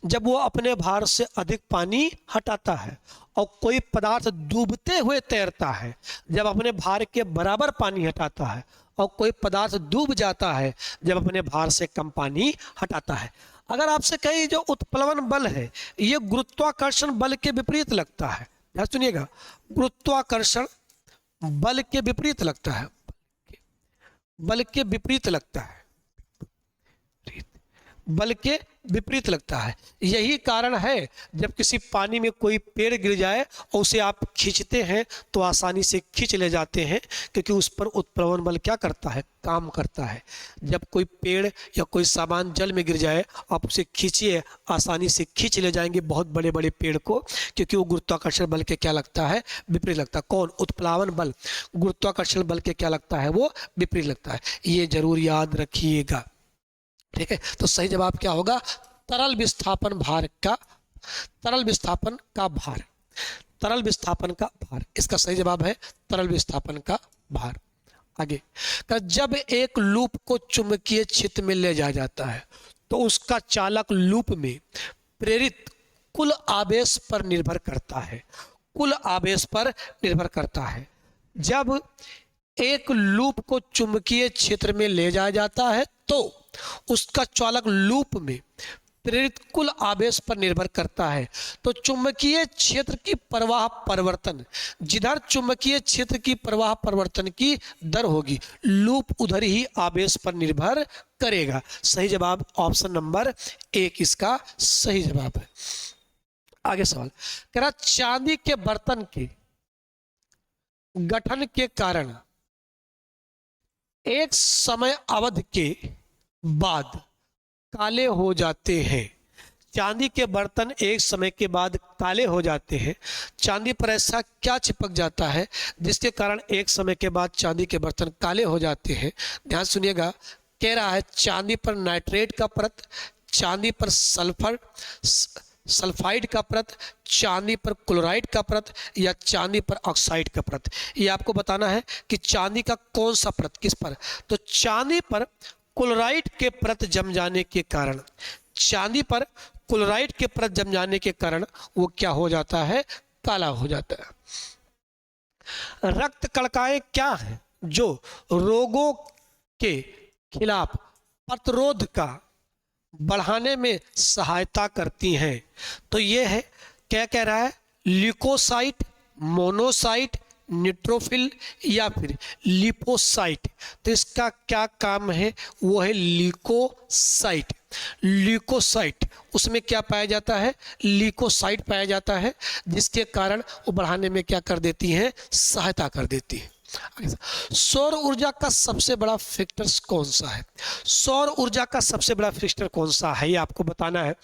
जब वो अपने भार से अधिक पानी हटाता है, और कोई पदार्थ डूबते हुए तैरता है जब अपने भार के बराबर पानी हटाता है, और कोई पदार्थ डूब जाता है जब अपने भार से कम पानी हटाता है। अगर आपसे कहीं जो उत्प्लवन बल है ये गुरुत्वाकर्षण बल के विपरीत लगता है, ध्यान सुनिएगा, गुरुत्वाकर्षण बल के विपरीत लगता है, बल के विपरीत लगता है, बल के विपरीत लगता है। यही कारण है जब किसी पानी में कोई पेड़ गिर जाए और उसे आप खींचते हैं तो आसानी से खींच ले जाते हैं, क्योंकि उस पर उत्प्लवन बल क्या करता है? काम करता है। जब कोई पेड़ या कोई सामान जल में गिर जाए, आप उसे खींचिए, आसानी से खींच ले जाएंगे बहुत बड़े बड़े पेड़ को, क्योंकि वो गुरुत्वाकर्षण बल के क्या लगता है? विपरीत लगता है। कौन? उत्प्लावन बल गुरुत्वाकर्षण बल के क्या लगता है? वो विपरीत लगता है। ये जरूर याद रखिएगा, ठीक है। तो सही जवाब क्या होगा? तरल विस्थापन भार का, तरल विस्थापन का भार, तरल विस्थापन का भार, इसका सही जवाब है तरल विस्थापन का भार। आगे, जब एक लूप को चुंबकीय क्षेत्र में ले जाया जाता है तो उसका चालक लूप में प्रेरित कुल आवेश पर निर्भर करता है, कुल आवेश पर निर्भर करता है। जब एक लूप को चुंबकीय क्षेत्र में ले जाया जाता है तो उसका चालक लूप में प्रेरित कुल आवेश पर निर्भर करता है। तो चुंबकीय क्षेत्र की प्रवाह परिवर्तन, जिधर चुंबकीय क्षेत्र की प्रवाह परिवर्तन की दर होगी, लूप उधर ही आवेश पर निर्भर करेगा। सही जवाब ऑप्शन नंबर 1 इसका सही जवाब है। आगे सवाल कह रहा, चांदी के बर्तन के गठन के कारण एक समय अवधि के बाद काले हो जाते हैं। चांदी के बर्तन एक समय के बाद काले हो जाते हैं। चांदी पर ऐसा क्या चिपक जाता है जिसके कारण एक समय के बाद चांदी के बर्तन काले हो जाते हैं? ध्यान सुनिएगा, कह रहा है चांदी पर नाइट्रेट का परत, चांदी पर सल्फाइड का परत, चांदी पर क्लोराइड का परत, या चांदी पर ऑक्साइड का परत। ये आपको बताना है कि चांदी का कौन सा परत किस पर। तो चांदी पर क्लोराइड के परत जम जाने के कारण, चांदी पर क्लोराइड के परत जम जाने के कारण वो क्या हो जाता है? काला हो जाता है। रक्त कणिकाएं क्या है जो रोगों के खिलाफ प्रतिरोध का बढ़ाने में सहायता करती हैं? तो ये है, क्या कह रहा है? ल्यूकोसाइट, मोनोसाइट, न्यूट्रोफिल या फिर लिपोसाइट। तो इसका क्या काम है? वो है ल्यूकोसाइट। ल्यूकोसाइट, उसमें क्या पाया जाता है? ल्यूकोसाइट पाया जाता है, जिसके कारण वो बढ़ाने में क्या कर देती हैं? सहायता कर देती है। सौर ऊर्जा का सबसे बड़ा फैक्टर कौन सा है? सौर ऊर्जा का सबसे बड़ा फैक्टर कौन सा है, ये आपको बताना है।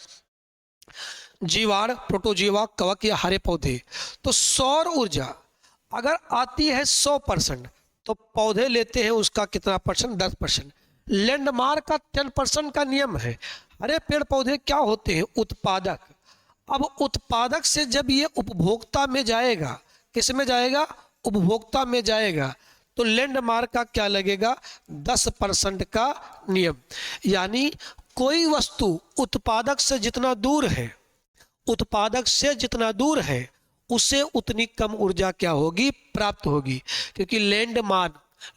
जीवाणु, प्रोटोजीवा, कवक या हरे पौधे? तो सौर ऊर्जा अगर आती है 100%, तो पौधे लेते हैं उसका कितना परसेंट? 10%। लैंडमार्क का 10% का नियम है। हरे पेड़ पौधे क्या होते हैं? उत्पादक। अब उत्पादक से जब ये उपभोक्ता में जाएगा, किस में जाएगा? उपभोक्ता में जाएगा, तो लैंडमार्क का क्या लगेगा? 10% का नियम। यानी कोई वस्तु उत्पादक से जितना दूर है, उत्पादक से जितना दूर है, उसे उतनी कम ऊर्जा क्या होगी? प्राप्त होगी। क्योंकि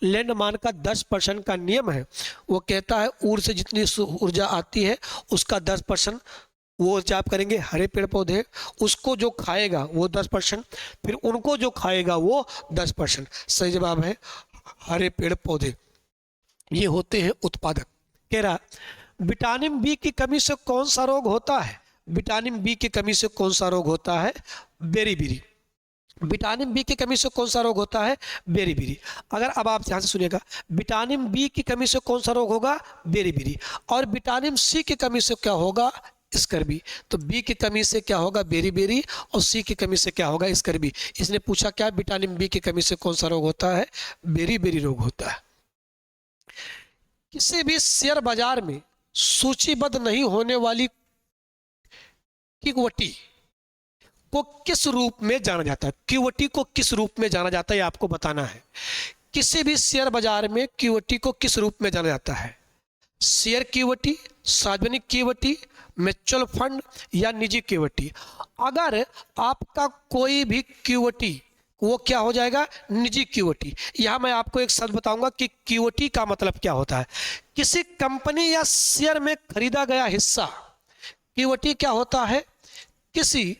लैंडमार्क का 10% का नियम है। वो कहता है ऊर्जा से जितनी ऊर्जा आती है उसका 10% वो ऊर्जा आप करेंगे हरे पेड़ पौधे, उसको जो खाएगा वो 10%, फिर उनको जो खाएगा वो 10%। सही जवाब है हरे पेड़ पौधे, ये होते हैं उत्पादक। कह रहा विटामिन बी की कमी से कौन सा रोग होता है? विटामिन बी की कमी से कौन सा रोग होता है? बेरीबेरी। विटामिन बी की कमी से कौन सा रोग होता है? बेरीबेरी। अगर अब आप ध्यान से सुनिएगा, विटामिन बी की कमी से कौन सा रोग होगा? बेरीबेरी। और विटामिन सी की कमी से क्या होगा? स्कर्वी। तो बी की कमी से क्या होगा? बेरीबेरी, और सी की कमी से क्या होगा? स्कर्वी। इसने पूछा क्या विटामिन बी की कमी से कौन सा रोग होता है? बेरीबेरी रोग होता है। किसी भी शेयर बाजार में सूचीबद्ध नहीं होने वाली इक्विटी को किस रूप में जाना जाता है? इक्विटी को किस रूप में जाना जाता है, ये आपको बताना है। किसी भी शेयर बाजार में इक्विटी को किस रूप में जाना जाता है? शेयर इक्विटी, सार्वजनिक इक्विटी, म्यूचुअल फंड या निजी इक्विटी? अगर आपका कोई भी इक्विटी, वो क्या हो जाएगा? निजी इक्विटी। यहां मैं आपको एक शब्द बताऊंगा कि इक्विटी का मतलब क्या होता है। किसी कंपनी या शेयर में खरीदा गया हिस्सा इक्विटी क्या होता है? किसी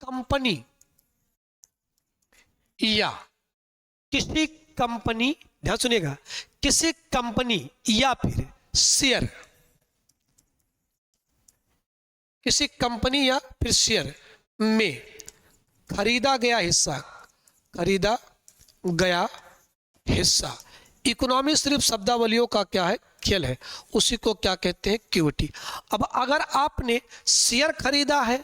कंपनी या किसी कंपनी, ध्यान सुनिएगा, किसी कंपनी या फिर शेयर, किसी कंपनी या फिर शेयर में खरीदा गया हिस्सा। इकोनॉमी सिर्फ शब्दावलियों का क्या है? खेल है। उसी को क्या कहते हैं? इक्विटी। अब अगर आपने शेयर खरीदा है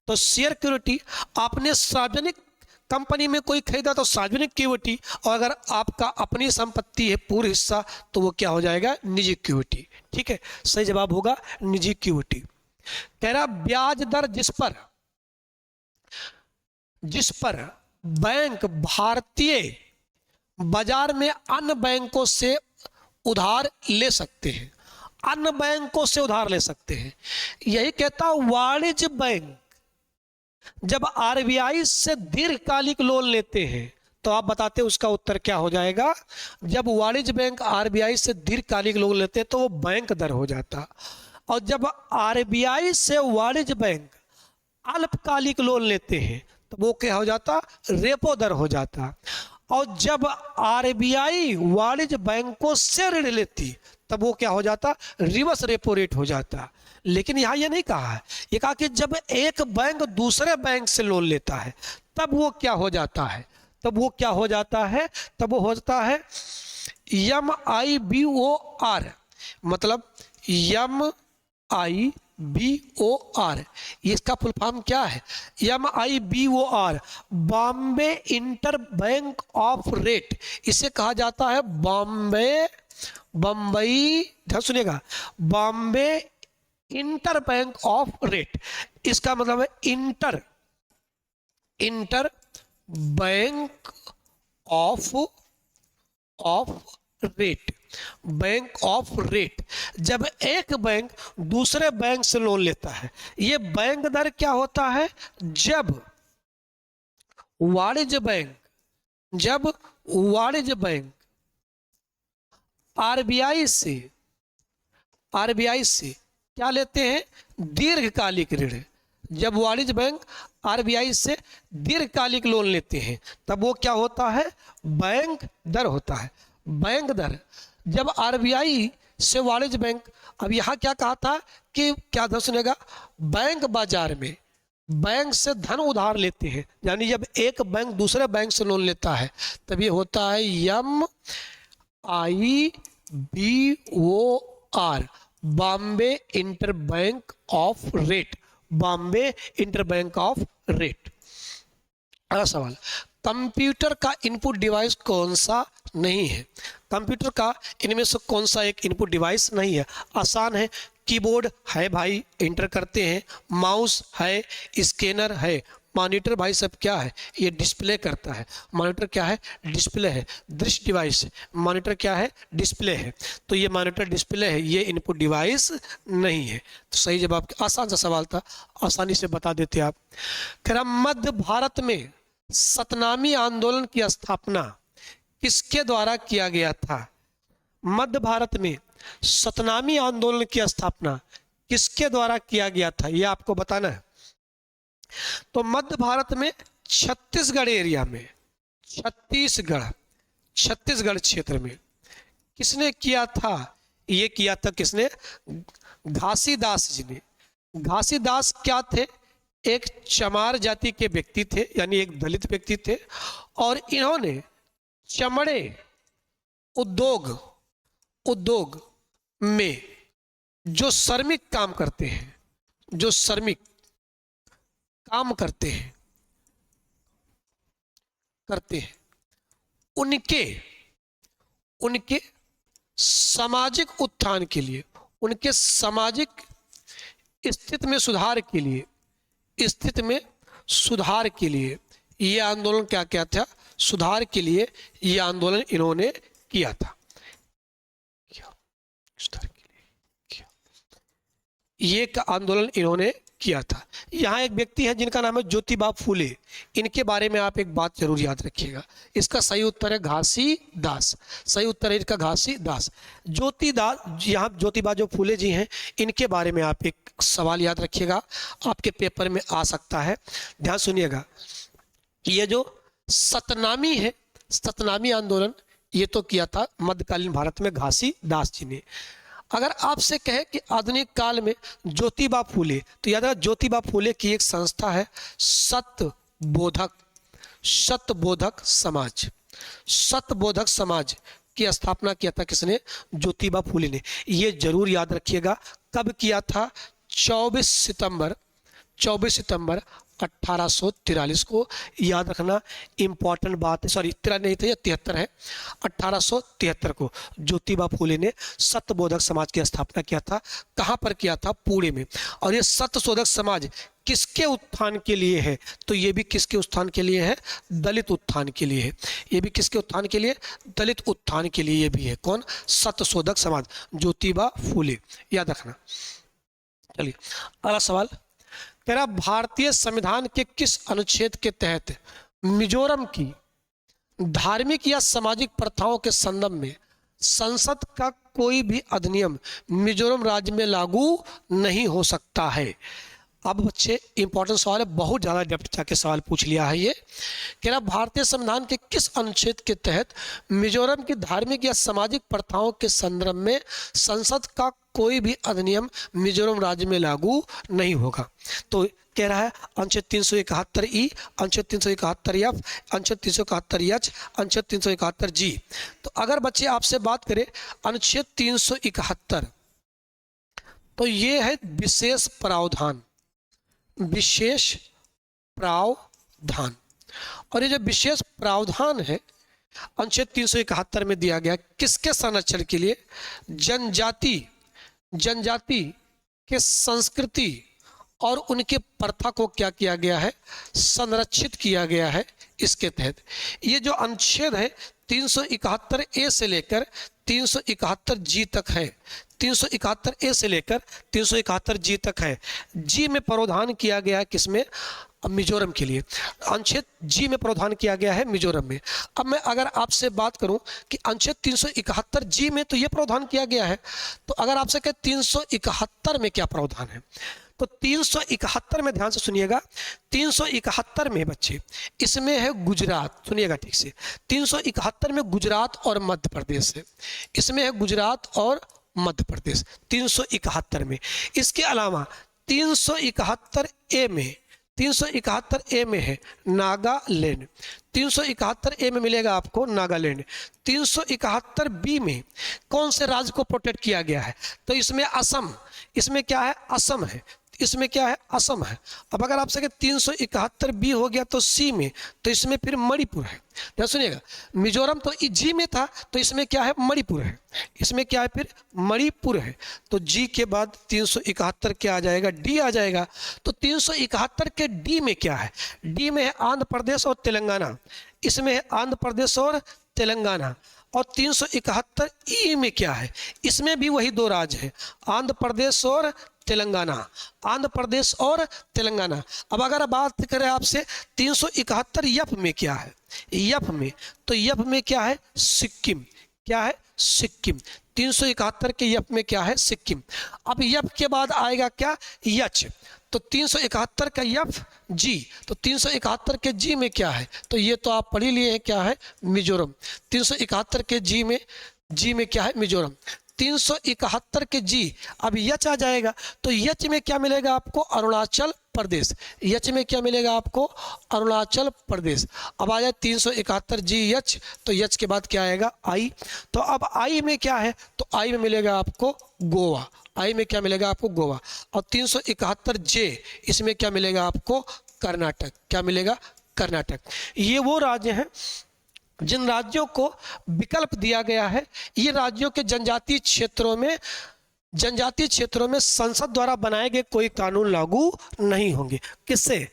तो शेयर इक्विटी, आपने सार्वजनिक कंपनी में कोई खरीदा तो सार्वजनिक इक्विटी, और अगर आपका अपनी संपत्ति है पूरा हिस्सा तो वो क्या हो जाएगा? निजी इक्विटी। ठीक है, सही जवाब होगा निजी इक्विटी। कह रहा ब्याज दर जिस पर बैंक भारतीय बाजार में अन्य बैंकों से उधार ले सकते हैं, अन्य बैंकों से उधार ले सकते हैं। यही कहता वाणिज्य बैंक जब आरबीआई से दीर्घकालिक लोन लेते हैं, तो आप बताते हैं उसका उत्तर क्या हो जाएगा? जब वाणिज्य बैंक आरबीआई से दीर्घकालिक लोन लेते हैं तो वो बैंक दर हो जाता, और जब आरबीआई से वाणिज्य बैंक अल्पकालिक लोन लेते हैं तो वो क्या हो जाता? रेपो दर हो जाता। और जब आरबीआई वाणिज्य बैंकों से ऋण लेती तब वो क्या हो जाता? रिवर्स रेपो रेट हो जाता। लेकिन यहाँ ये नहीं कहा है, ये कहा कि जब एक बैंक दूसरे बैंक से लोन लेता है तब वो क्या हो जाता है? तब वो क्या हो जाता है? तब वो होता है MIBOR। मतलब MIBOR, इसका फुल फॉर्म क्या है? MIBOR, Bombay inter bank of rate. इसे कहा जाता है बम्बई, ध्यान सुनिएगा, Bombay inter bank of rate. इसका मतलब है inter bank of rate, bank of rate. जब एक बैंक दूसरे बैंक से लोन लेता है, ये बैंक दर क्या होता है? जब वाणिज्य बैंक आरबीआई से क्या लेते हैं? दीर्घकालिक ऋण। जब वाणिज्य बैंक आरबीआई से दीर्घकालिक लोन लेते हैं तब वो क्या होता है? बैंक दर होता है। बैंक दर जब आरबीआई से वाणिज्य बैंक, अब यहां क्या कहा था कि क्या ध्यान सुनेगा, बैंक बाजार में बैंक से धन उधार लेते हैं, यानी जब एक बैंक दूसरे बैंक से लोन लेता है तब ये होता है MIBOR, Bombay inter bank of rate, Bombay inter bank of rate. अगला सवाल, कंप्यूटर का इनपुट डिवाइस कौन सा नहीं है? कंप्यूटर का इनमें से कौन सा एक इनपुट डिवाइस नहीं है? आसान है, कीबोर्ड है भाई, एंटर करते हैं, माउस है, स्कैनर है, मॉनिटर भाई सब क्या है? ये डिस्प्ले करता है। मॉनिटर क्या है? डिस्प्ले है। दृश्य डिवाइस, मॉनिटर क्या है? डिस्प्ले है। तो ये मॉनिटर डिस्प्ले है, ये इनपुट डिवाइस नहीं है। तो सही जवाब, आसान सा सवाल था, आसानी से बता देते आप। फिर मध्य भारत में सतनामी आंदोलन की स्थापना किसके द्वारा किया गया था? मध्य भारत में सतनामी आंदोलन की स्थापना किसके द्वारा किया गया था, यह आपको बताना है। तो मध्य भारत में छत्तीसगढ़ एरिया में, छत्तीसगढ़ क्षेत्र में किसने किया था? ये किया था किसने? घासीदास जी ने। घासीदास क्या थे? एक चमार जाति के व्यक्ति थे, यानी एक दलित व्यक्ति थे, और इन्होंने चमड़े उद्योग में जो श्रमिक काम करते हैं, जो श्रमिक काम करते हैं उनके सामाजिक उत्थान के लिए, उनके सामाजिक स्थिति में सुधार के लिए ये आंदोलन क्या था? सुधार के लिए ये आंदोलन इन्होंने किया था। ये का आंदोलन इन्होंने किया था। यहाँ एक व्यक्ति है जिनका नाम है ज्योतिबा फूले। इनके बारे में आप एक बात जरूर याद रखिएगा, इसका सही उत्तर है घासीदास। सही उत्तर है इसका घासीदास। यहाँ ज्योतिबा जो फूले जी हैं, इनके बारे में आप एक सवाल याद रखिएगा, आपके पेपर में आ सकता है। ध्यान सुनिएगा, ये जो सतनामी है, सतनामी आंदोलन ये तो किया था मध्यकालीन भारत में घासीदास जी ने। अगर आपसे कहे कि आधुनिक काल में ज्योतिबा फूले, तो याद रखना ज्योतिबा फूले की एक संस्था है सतबोधक समाज की स्थापना किया था किसने? ज्योतिबा फूले ने। ये जरूर याद रखिएगा, कब किया था? 24 सितंबर 1843 को। याद रखना, इंपॉर्टेंट बात है। सॉरी, 13 नहीं था, यह 73 है। 1873 को ज्योतिबा फूले ने सत्यबोधक समाज की स्थापना किया था। कहाँ पर किया था? पुणे में। और ये सत्यशोधक समाज किसके उत्थान के लिए है? तो ये भी किसके उत्थान के लिए है? दलित उत्थान के लिए है। ये भी किसके उत्थान के लिए? दलित उत्थान के लिए ये भी है। कौन? सत्यशोधक समाज, ज्योतिबा फूले। याद रखना। चलिए अगला सवाल, तेरा भारतीय संविधान के किस अनुच्छेद के तहत मिजोरम की धार्मिक या सामाजिक प्रथाओं के संदर्भ में संसद का कोई भी अधिनियम मिजोरम राज्य में लागू नहीं हो सकता है? अब बच्चे इंपॉर्टेंट सवाल है, बहुत ज़्यादा डेप्थ जाके सवाल पूछ लिया है ये। कह रहा भारतीय संविधान के किस अनुच्छेद के तहत मिजोरम की धार्मिक या सामाजिक प्रथाओं के संदर्भ में संसद का कोई भी अधिनियम मिजोरम राज्य में लागू नहीं होगा? तो कह रहा है अनुच्छेद 371 अनुच्छेद 371 अनुच्छेद 371 अनुच्छेद 371 तो अगर बच्चे आपसे बात करें अनुच्छेद 371, तो ये है विशेष प्रावधान। और ये जो विशेष प्रावधान है अनुच्छेद 371 में दिया गया, किसके संरक्षण के लिए? जनजाति के संस्कृति और उनके प्रथा को क्या किया गया है? संरक्षित किया गया है। इसके तहत ये जो अनुच्छेद है 371 ए से लेकर 371 जी तक है। 371 ए से लेकर 371 जी तक है। जी में प्रावधान किया गया है किसमें? मिजोरम के लिए। अनुच्छेद जी में प्रावधान किया गया है मिजोरम में। अब मैं अगर आपसे बात करूं कि अनुच्छेद 371 जी में तो ये प्रावधान किया गया है, तो अगर आपसे कहे 371 में क्या प्रावधान है, तो 371 में ध्यान से सुनिएगा। 371 में बच्चे इसमें है गुजरात, सुनिएगा ठीक से। 371 में गुजरात और मध्य प्रदेश है, इसमें है गुजरात और मध्य प्रदेश 371 में। इसके अलावा 371 ए में 371 ए में है नागालैंड, 371 ए में मिलेगा आपको नागालैंड। 371 बी में कौन से राज्य को प्रोटेक्ट किया गया है? तो इसमें असम, इसमें क्या है? असम है, इसमें क्या है? असम है। अब अगर आपसे 371 बी हो गया तो सी में, तो इसमें फिर मणिपुर है। ध्यान सुनिएगा, मिजोरम तो जी में था, तो इसमें क्या है? मणिपुर है। इसमें क्या है? फिर मणिपुर है। तो जी के बाद 371 क्या आ जाएगा? डी आ जाएगा। तो 371 के डी में क्या है? डी में है आंध्र प्रदेश और तेलंगाना, इसमें है आंध्र प्रदेश और तेलंगाना। और 371 ई में क्या है? इसमें भी वही दो राज्य है, आंध्र प्रदेश और तेलंगाना, आंध्र प्रदेश और तेलंगाना। अब अगर बात करें आपसे 371 यफ में क्या है? यफ में, तो यफ में क्या है? सिक्किम। क्या है? सिक्किम। 371 के यफ में क्या है? सिक्किम। अब यफ के बाद आएगा क्या? यच। तो 371 का यफ जी, तो 371 के जी में क्या है? तो ये तो आप पढ़ ही लिए हैं, क्या है? मिजोरम। 371 के जी में क्या है? मिजोरम। 371 के जी, अब यच आ जाएगा, तो यच में क्या मिलेगा आपको? अरुणाचल प्रदेश। यच में क्या मिलेगा आपको? अरुणाचल प्रदेश। अब आ जाए 371 जी यच, तो यच के बाद क्या आएगा? आई। तो अब आई में क्या है? तो आई में मिलेगा आपको गोवा। आई में क्या मिलेगा आपको? गोवा। और 371 जे, इसमें क्या मिलेगा आपको? कर्नाटक। क्या मिलेगा? कर्नाटक। ये वो राज्य हैं जिन राज्यों को विकल्प दिया गया है। ये राज्यों के जनजातीय क्षेत्रों में संसद द्वारा बनाए गए कोई कानून लागू नहीं होंगे। किससे?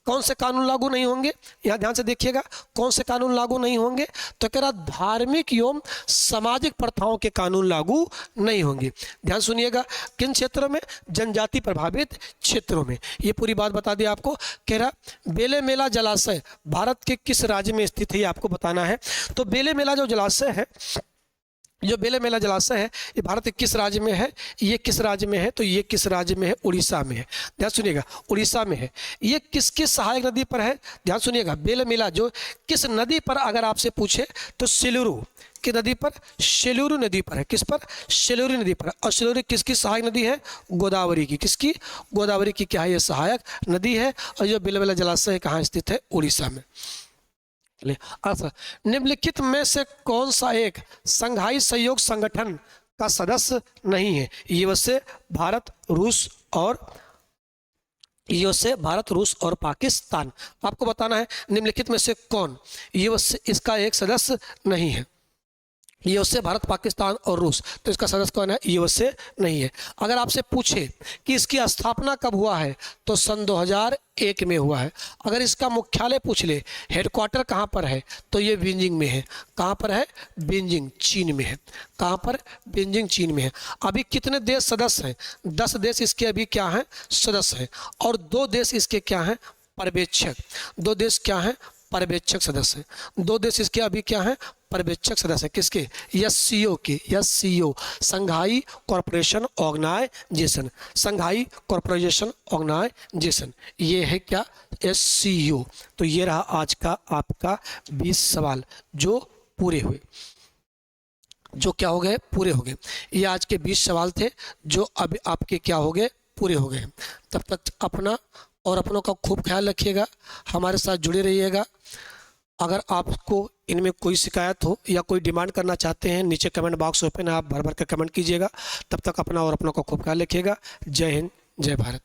कौन से कानून लागू नहीं होंगे? यहाँ ध्यान से देखिएगा, कौन से कानून लागू नहीं होंगे? तो कह रहा धार्मिक एवं सामाजिक प्रथाओं के कानून लागू नहीं होंगे। ध्यान सुनिएगा, किन क्षेत्रों में? जनजाति प्रभावित क्षेत्रों में। ये पूरी बात बता दिया आपको। कह रहा बेले मेला जलाशय भारत के किस राज्य में स्थित है, ये आपको बताना है। तो बेले मेला जो जलाशय है, जो बेले मेला जलाशय है, ये भारत के किस राज्य में है? ये किस राज्य में है? तो ये किस राज्य में है? उड़ीसा में है। ध्यान सुनिएगा, उड़ीसा में है। ये किसकी सहायक नदी पर है? ध्यान सुनिएगा, बेले मेला जो किस नदी पर अगर आपसे पूछे तो सेलूरू की नदी पर, सेलूरू नदी पर है। किस पर? सेलूरू नदी पर। और सेलूरू किसकी सहायक नदी है? गोदावरी की। किसकी? गोदावरी की क्या है? ये सहायक नदी है। और जो बेले मेला जलाशय है कहाँ स्थित है? उड़ीसा में। अच्छा, निम्नलिखित में से कौन सा एक संघाई सहयोग संगठन का सदस्य नहीं है? यूएसए, भारत, रूस और पाकिस्तान। आपको बताना है निम्नलिखित में से कौन यूएसए इसका एक सदस्य नहीं है। यूएसए, भारत, पाकिस्तान और रूस, तो इसका सदस्य कौन है? यूएसए नहीं है। अगर आपसे पूछे कि इसकी स्थापना कब हुआ है, तो सन 2001 में हुआ है। अगर इसका मुख्यालय पूछ ले, हेडक्वार्टर कहाँ पर है, तो ये बीजिंग में है। कहाँ पर है? बीजिंग, चीन में है। कहाँ पर? बीजिंग, चीन में है। अभी कितने देश सदस्य हैं? 10 देश इसके अभी क्या हैं? सदस्य हैं। और 2 देश इसके क्या हैं? पर्यवेक्षक। 2 देश क्या हैं? पर्यवेक्षक सदस्य। 2 देश इसके अभी क्या हैं? पर्यवेक्षक सदस्य। किसके? एससीओ के। SCO, Shanghai corporation organisation. Shanghai corporation organisation, ये है क्या? एससीओ। तो ये रहा आज का आपका 20 सवाल जो पूरे हुए, जो क्या हो गए? पूरे हो गए। ये आज के 20 सवाल थे जो अभी आपके क्या हो गए? पूरे हो गए। तब तक अपना और अपनों का खूब ख्याल रखिएगा, हमारे साथ जुड़े रहिएगा। अगर आपको इनमें कोई शिकायत हो या कोई डिमांड करना चाहते हैं, नीचे कमेंट बॉक्स ओपन है, आप भर भर कर कमेंट कीजिएगा। तब तक अपना और अपनों का खूब ख्याल रखिएगा। जय हिंद, जय भारत।